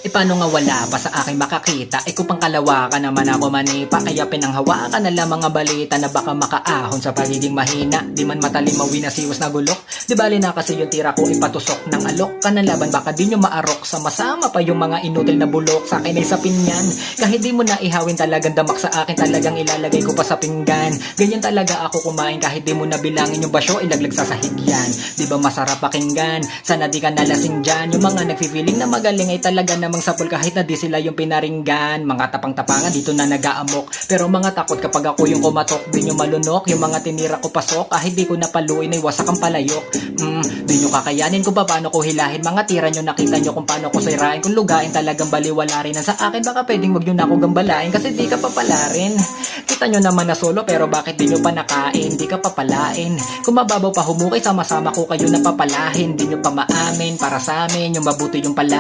E paano nga wala pa sa aking makakita? E kung pangkalawakan naman ako manipa, kaya pinanghawakan na lang mga balita na baka makaahon sa pagiging mahina. Di man matalimawi na siwas na gulok, di bali na kasi yung tira ko ipatusok ng alok. Kanalaban baka di nyo maarok, sama pa yung mga inutil na bulok. Sa akin ay sapin yan, kahit di mo na ihawin talagang damak sa akin, talagang ilalagay ko pa sa pinggan. Ganyan talaga ako kumain kahit di mo na bilangin yung basyo, ilaglag sa sahig yan. Di ba masarap pakinggan? Sana di ka nalasing dyan. Yung mga nagfi-feeling na magaling ay talaga namang sapul kahit na di sila yung pinaringgan. Mga tapang-tapangan dito na nag-aamok, pero mga takot kapag ako yung kumatok. Di nyo malunok yung mga tinira ko pasok, kahit di ko napaluin ay wasak ang palayok. Di nyo kakayanin kung paano ko hilahin mga tira nyo. Nakita nyo kung paano ko sirain, kung lugain talagang baliwala rin. Sa akin baka pwedeng wag nyo na ako gambalain, kasi di ka papalarin. Kita nyo naman na solo, pero bakit di nyo pa nakain? Di ka papalain. Kung mababaw pa humukay, sama-sama ko kayo napapalahin. Di nyo pa maamin, para sa amin yung mabuti yung palagi.